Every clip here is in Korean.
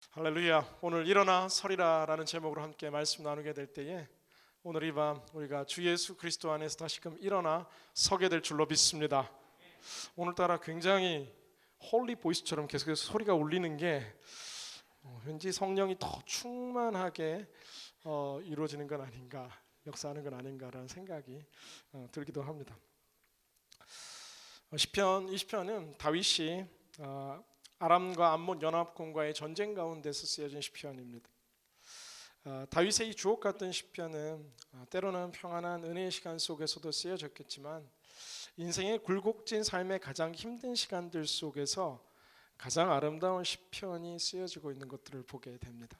할렐루야. 오늘 일어나 서리라라는 제목으로 함께 말씀 나누게 될 때에 오늘 이 밤 우리가 주 예수 그리스도 안에서 다시금 일어나 서게 될 줄로 믿습니다. 오늘따라 굉장히 홀리 보이스처럼 계속해서 소리가 울리는 게 왠지 성령이 더 충만하게 이루어지는 건 아닌가, 역사하는 건 아닌가라는 생각이 들기도 합니다. 시편 20편은 다윗이 아람과 암몬 연합군과의 전쟁 가운데서 쓰여진 시편입니다. 다윗의 이 주옥 같은 시편은 때로는 평안한 은혜의 시간 속에서도 쓰여졌겠지만 인생의 굴곡진 삶의 가장 힘든 시간들 속에서 가장 아름다운 시편이 쓰여지고 있는 것들을 보게 됩니다.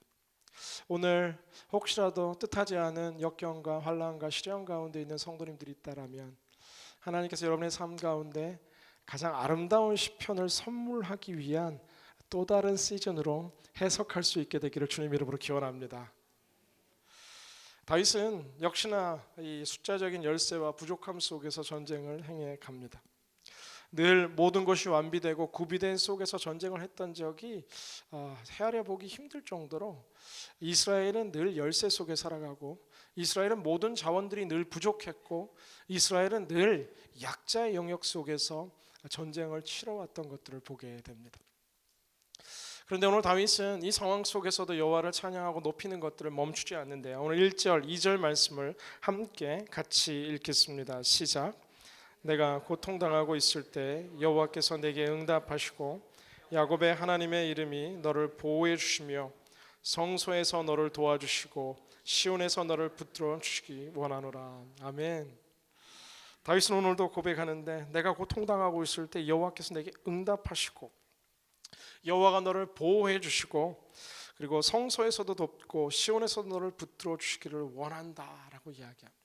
오늘 혹시라도 뜻하지 않은 역경과 환난과 시련 가운데 있는 성도님들이 있다라면 하나님께서 여러분의 삶 가운데 가장 아름다운 시편을 선물하기 위한 또 다른 시즌으로 해석할 수 있게 되기를 주님 이름으로 기원합니다. 다윗은 역시나 이 숫자적인 열세와 부족함 속에서 전쟁을 행해 갑니다. 늘 모든 것이 완비되고 구비된 속에서 전쟁을 했던 적이 헤아려 보기 힘들 정도로 이스라엘은 늘 열세 속에 살아가고 이스라엘은 모든 자원들이 늘 부족했고 이스라엘은 늘 약자의 영역 속에서 전쟁을 치러왔던 것들을 보게 됩니다. 그런데 오늘 다윗은 이 상황 속에서도 여호와를 찬양하고 높이는 것들을 멈추지 않는데요. 오늘 1절, 2절 말씀을 함께 같이 읽겠습니다. 시작. 내가 고통당하고 있을 때 여호와께서 내게 응답하시고 야곱의 하나님의 이름이 너를 보호해 주시며 성소에서 너를 도와주시고 시온에서 너를 붙들어 주시기 원하노라. 아멘. 다윗은 오늘도 고백하는데 내가 고통당하고 있을 때 여호와께서 내게 응답하시고 여호와가 너를 보호해 주시고 그리고 성소에서도 돕고 시온에서도 너를 붙들어 주시기를 원한다라고 이야기합니다.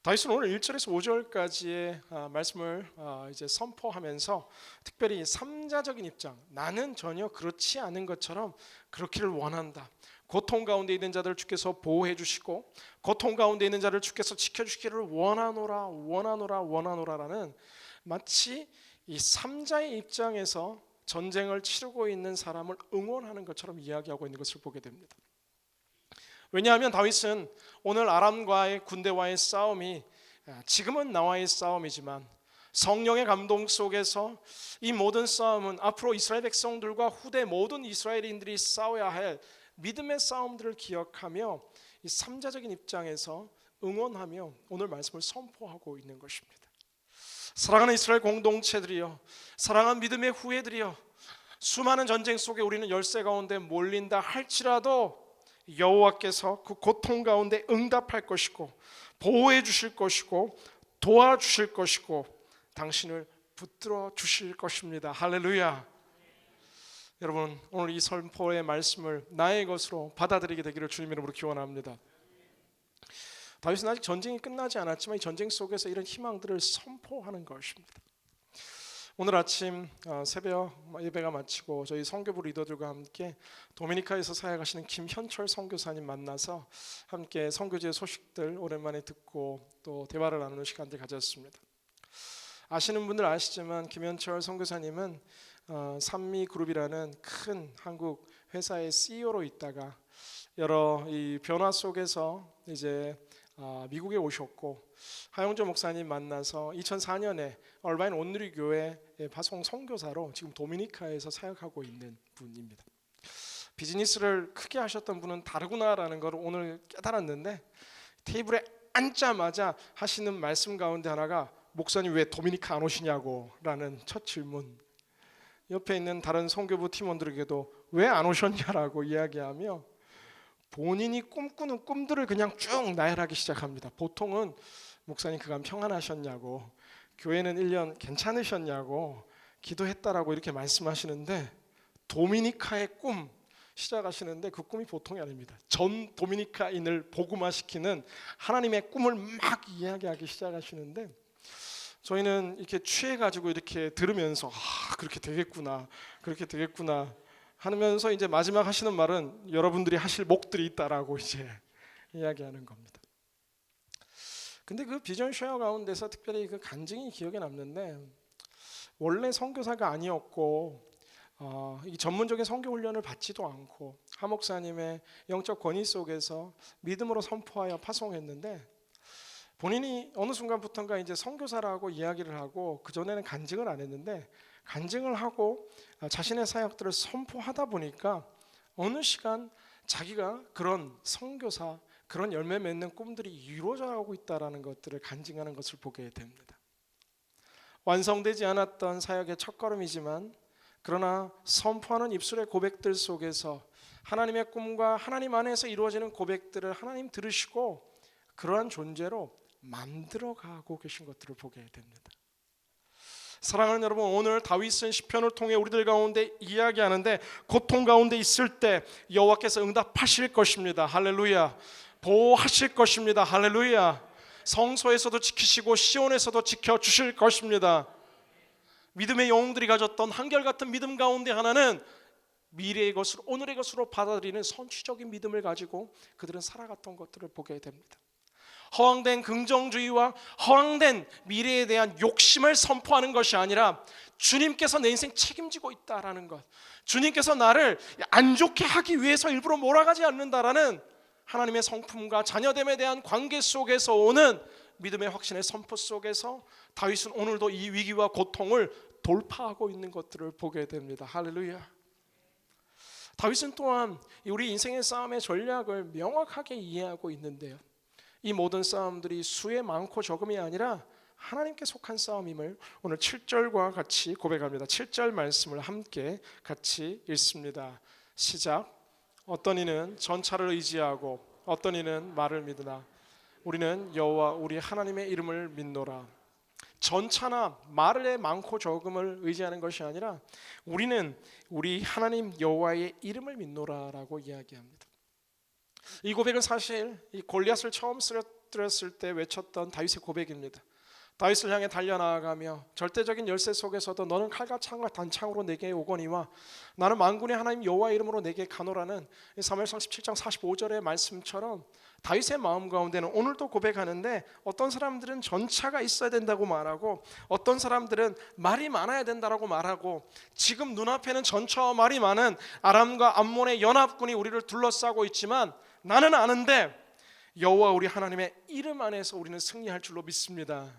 다윗은 오늘 1절에서 5절까지의 말씀을 이제 선포하면서 특별히 3자적인 입장, 나는 전혀 그렇지 않은 것처럼 그렇기를 원한다. 고통 가운데 있는 자들을 주께서 보호해 주시고 고통 가운데 있는 자를 주께서 지켜주시기를 원하노라라는 마치 이 3자의 입장에서 전쟁을 치르고 있는 사람을 응원하는 것처럼 이야기하고 있는 것을 보게 됩니다. 왜냐하면 다윗은 오늘 아람과의 군대와의 싸움이 지금은 나와의 싸움이지만 성령의 감동 속에서 이 모든 싸움은 앞으로 이스라엘 백성들과 후대 모든 이스라엘인들이 싸워야 할 믿음의 싸움들을 기억하며 이 3자적인 입장에서 응원하며 오늘 말씀을 선포하고 있는 것입니다. 사랑하는 이스라엘 공동체들이여, 사랑하는 믿음의 후예들이여, 수많은 전쟁 속에 우리는 열세 가운데 몰린다 할지라도 여호와께서 그 고통 가운데 응답할 것이고 보호해 주실 것이고 도와주실 것이고 당신을 붙들어 주실 것입니다. 할렐루야. 여러분, 오늘 이 선포의 말씀을 나의 것으로 받아들이게 되기를 주님 이름으로 기원합니다. 다윗은 아직 전쟁이 끝나지 않았지만 이 전쟁 속에서 이런 희망들을 선포하는 것입니다. 오늘 아침 새벽 예배가 마치고 저희 선교부 리더들과 함께 도미니카에서 사역하시는 김현철 선교사님 만나서 함께 선교지의 소식들 오랜만에 듣고 또 대화를 나누는 시간들 가졌습니다. 아시는 분들 아시지만 김현철 선교사님은 산미그룹이라는 큰 한국 회사의 CEO로 있다가 여러 이 변화 속에서 이제 미국에 오셨고 하영조 목사님 만나서 2004년에 얼바인 온누리교회 파송 선교사로 지금 도미니카에서 사역하고 있는 분입니다. 비즈니스를 크게 하셨던 분은 다르구나라는 걸 오늘 깨달았는데 테이블에 앉자마자 하시는 말씀 가운데 하나가 목사님 왜 도미니카 안 오시냐고 라는 첫 질문. 옆에 있는 다른 선교부 팀원들에게도 왜 안 오셨냐라고 이야기하며 본인이 꿈꾸는 꿈들을 그냥 쭉 나열하기 시작합니다. 보통은 목사님 그간 평안하셨냐고, 교회는 1년 괜찮으셨냐고, 기도했다라고 이렇게 말씀하시는데 도미니카의 꿈 시작하시는데 그 꿈이 보통이 아닙니다. 전 도미니카인을 복음화시키는 하나님의 꿈을 막 이야기하기 시작하시는데 저희는 이렇게 취해가지고 이렇게 들으면서 그렇게 되겠구나, 그렇게 되겠구나 하면서 이제 마지막 하시는 말은 여러분들이 하실 목들이 있다라고 이제 이야기하는 겁니다. 근데 그 비전 쉐어 가운데서 특별히 그 간증이 기억에 남는데 원래 선교사가 아니었고 이 전문적인 선교 훈련을 받지도 않고 하 목사님의 영적 권위 속에서 믿음으로 선포하여 파송했는데, 본인이 어느 순간부터인가 이제 선교사라고 이야기를 하고, 그전에는 간증을 안 했는데 간증을 하고 자신의 사역들을 선포하다 보니까 어느 시간 자기가 그런 선교사, 그런 열매 맺는 꿈들이 이루어져 가고 있다라는 것들을 간증하는 것을 보게 됩니다. 완성되지 않았던 사역의 첫걸음이지만, 그러나 선포하는 입술의 고백들 속에서 하나님의 꿈과 하나님 안에서 이루어지는 고백들을 하나님 들으시고 그러한 존재로 만들어가고 계신 것들을 보게 됩니다. 사랑하는 여러분, 오늘 다윗은 시편을 통해 우리들 가운데 이야기하는데, 고통 가운데 있을 때 여호와께서 응답하실 것입니다. 할렐루야. 보호하실 것입니다. 할렐루야. 성소에서도 지키시고 시온에서도 지켜주실 것입니다. 믿음의 영웅들이 가졌던 한결같은 믿음 가운데 하나는 미래의 것으로, 오늘의 것으로 받아들이는 선취적인 믿음을 가지고 그들은 살아갔던 것들을 보게 됩니다. 허황된 긍정주의와 허황된 미래에 대한 욕심을 선포하는 것이 아니라, 주님께서 내 인생 책임지고 있다라는 것, 주님께서 나를 안 좋게 하기 위해서 일부러 몰아가지 않는다라는 하나님의 성품과 자녀됨에 대한 관계 속에서 오는 믿음의 확신의 선포 속에서 다윗은 오늘도 이 위기와 고통을 돌파하고 있는 것들을 보게 됩니다. 할렐루야. 다윗은 또한 우리 인생의 싸움의 전략을 명확하게 이해하고 있는데요, 이 모든 싸움들이 수의 많고 적음이 아니라 하나님께 속한 싸움임을 오늘 7절과 같이 고백합니다. 7절 말씀을 함께 같이 읽습니다. 시작. 어떤 이는 전차를 의지하고 어떤 이는 말을 믿으나 우리는 여호와 우리 하나님의 이름을 믿노라. 전차나 말의 많고 적음을 의지하는 것이 아니라 우리는 우리 하나님 여호와의 이름을 믿노라라고 이야기합니다. 이 고백은 사실 이 골리앗을 처음 쓰러뜨렸을 때 외쳤던 다윗의 고백입니다. 다윗을 향해 달려나가며 절대적인 열세 속에서도 너는 칼과 창과 단창으로 내게 오거니와 나는 만군의 하나님 여호와의 이름으로 내게 가노라는 사무엘상 17장 45절의 말씀처럼 다윗의 마음 가운데는 오늘도 고백하는데, 어떤 사람들은 전차가 있어야 된다고 말하고 어떤 사람들은 말이 많아야 된다고 말하고, 지금 눈앞에는 전차와 말이 많은 아람과 암몬의 연합군이 우리를 둘러싸고 있지만 나는 아는데 여호와 우리 하나님의 이름 안에서 우리는 승리할 줄로 믿습니다.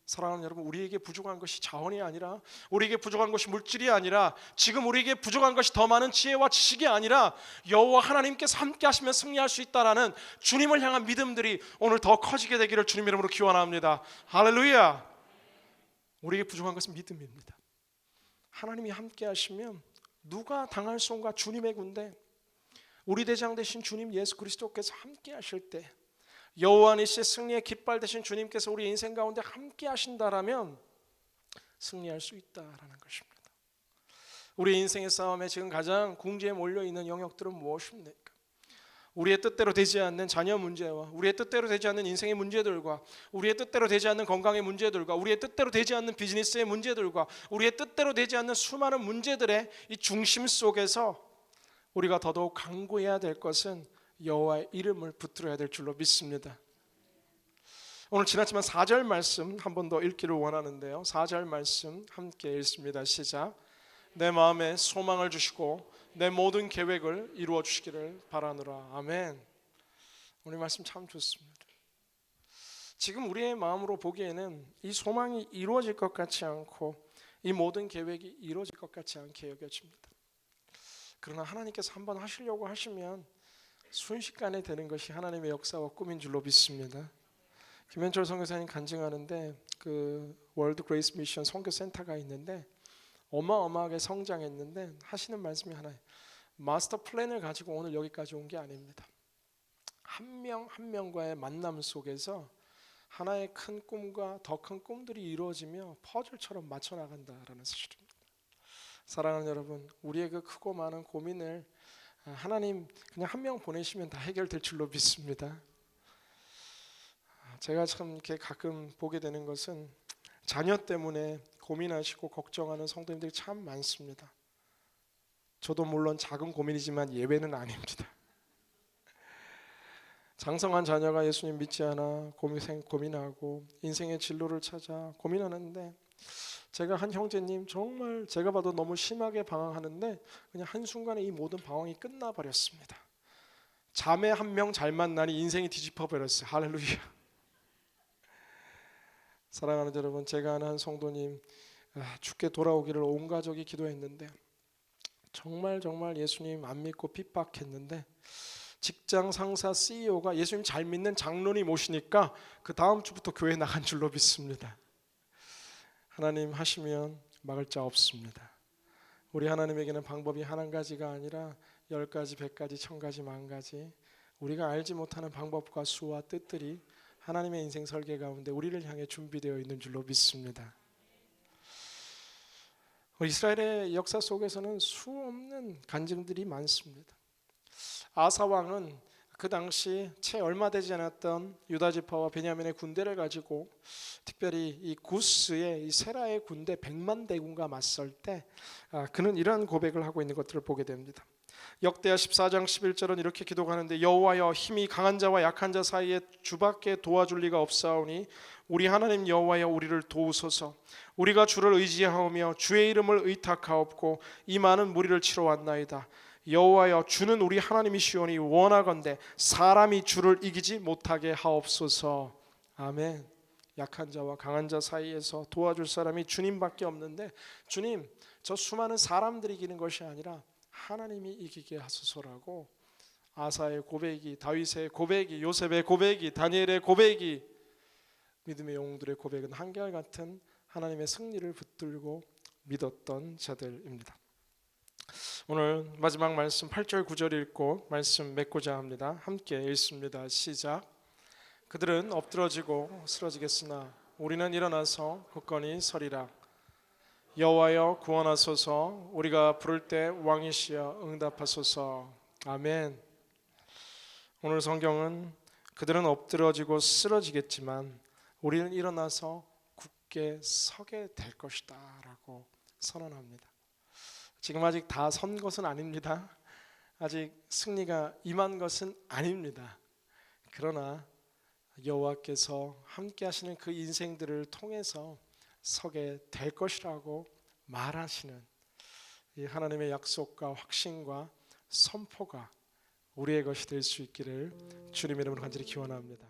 사랑하는 여러분, 우리에게 부족한 것이 자원이 아니라, 우리에게 부족한 것이 물질이 아니라, 지금 우리에게 부족한 것이 더 많은 지혜와 지식이 아니라 여호와 하나님께서 함께 하시면 승리할 수 있다라는 주님을 향한 믿음들이 오늘 더 커지게 되기를 주님 이름으로 기원합니다. 할렐루야. 우리에게 부족한 것은 믿음입니다. 하나님이 함께 하시면 누가 당할 손과 주님의 군대, 우리 대장 되신 주님 예수 그리스도께서 함께 하실 때, 여호와 니시 승리의 깃발 되신 주님께서 우리 인생 가운데 함께 하신다라면 승리할 수 있다라는 것입니다. 우리 인생의 싸움에 지금 가장 궁지에 몰려있는 영역들은 무엇입니까? 우리의 뜻대로 되지 않는 자녀 문제와 우리의 뜻대로 되지 않는 인생의 문제들과 우리의 뜻대로 되지 않는 건강의 문제들과 우리의 뜻대로 되지 않는 비즈니스의 문제들과 우리의 뜻대로 되지 않는 수많은 문제들의 이 중심 속에서 우리가 더더욱 강구해야 될 것은 여호와의 이름을 붙들어야 될 줄로 믿습니다. 오늘 지났지만 4절 말씀 한 번 더 읽기를 원하는데요, 4절 말씀 함께 읽습니다. 시작. 내 마음에 소망을 주시고 내 모든 계획을 이루어 주시기를 바라노라. 아멘. 오늘 말씀 참 좋습니다. 지금 우리의 마음으로 보기에는 이 소망이 이루어질 것 같지 않고 이 모든 계획이 이루어질 것 같지 않게 여겨집니다. 그러나 하나님께서 한번 하시려고 하시면 순식간에 되는 것이 하나님의 역사와 꿈인 줄로 믿습니다. 김현철 선교사님 간증하는데 그 월드 그레이스 미션 선교센터가 있는데 어마어마하게 성장했는데 하시는 말씀이 하나예요. 마스터 플랜을 가지고 오늘 여기까지 온 게 아닙니다. 한 명 한 명과의 만남 속에서 하나의 큰 꿈과 더 큰 꿈들이 이루어지며 퍼즐처럼 맞춰 나간다라는 사실입니다. 사랑하는 여러분, 우리의 그 크고 많은 고민을 하나님 그냥 한 명 보내시면 다 해결될 줄로 믿습니다. 제가 참 이렇게 가끔 보게 되는 것은 자녀 때문에 고민하시고 걱정하는 성도님들이 참 많습니다. 저도 물론 작은 고민이지만 예외는 아닙니다. 장성한 자녀가 예수님 믿지 않아 고민하고 인생의 진로를 찾아 고민하는데 제가 한 형제님 정말 제가 봐도 너무 심하게 방황하는데 그냥 한순간에 이 모든 방황이 끝나버렸습니다. 자매 한 명 잘 만나니 인생이 뒤집어 버렸어요. 할렐루야. 사랑하는 여러분, 제가 아는 한 성도님 죽게 돌아오기를 온 가족이 기도했는데 정말 예수님 안 믿고 핍박했는데 직장 상사 CEO가 예수님 잘 믿는 장로님 모시니까 그 다음 주부터 교회 나간 줄로 믿습니다. 하나님 하시면 막을 자 없습니다. 우리 하나님에게는 방법이 한 가지가 아니라 10가지, 100가지, 1000가지, 10,000가지 우리가 알지 못하는 방법과 수와 뜻들이 하나님의 인생 설계 가운데 우리를 향해 준비되어 있는 줄로 믿습니다. 이스라엘의 역사 속에서는 수없는 간증들이 많습니다. 아사 왕은 그 당시 채 얼마 되지 않았던 유다 지파와 베냐민의 군대를 가지고 특별히 이 구스의 이 세라의 군대 100만 대군과 맞설 때 그는 이러한 고백을 하고 있는 것들을 보게 됩니다. 역대하 14장 11절은 이렇게 기도하는데 여호와여 힘이 강한 자와 약한 자 사이에 주밖에 도와줄 리가 없사오니 우리 하나님 여호와여 우리를 도우소서. 우리가 주를 의지하오며 주의 이름을 의탁하옵고 이 많은 무리를 치러 왔나이다. 여호와여 주는 우리 하나님이시오니 원하건대 사람이 주를 이기지 못하게 하옵소서. 아멘. 약한 자와 강한 자 사이에서 도와줄 사람이 주님밖에 없는데 주님 저 수많은 사람들이 이기는 것이 아니라 하나님이 이기게 하소서라고 아사의 고백이, 다윗의 고백이, 요셉의 고백이, 다니엘의 고백이, 믿음의 영웅들의 고백은 한결같은 하나님의 승리를 붙들고 믿었던 자들입니다. 오늘 마지막 말씀 8절 9절 읽고 말씀 맺고자 합니다. 함께 읽습니다. 시작. 그들은 엎드러지고 쓰러지겠으나 우리는 일어나서 굳건히 서리라. 여호와여 구원하소서. 우리가 부를 때 왕이시여 응답하소서. 아멘. 오늘 성경은 그들은 엎드러지고 쓰러지겠지만 우리는 일어나서 굳게 서게 될 것이다 라고 선언합니다. 지금 아직 다 선 것은 아닙니다. 아직 승리가 임한 것은 아닙니다. 그러나 여호와께서 함께 하시는 그 인생들을 통해서 서게 될 것이라고 말하시는 이 하나님의 약속과 확신과 선포가 우리의 것이 될 수 있기를 주님의 이름으로 간절히 기원합니다.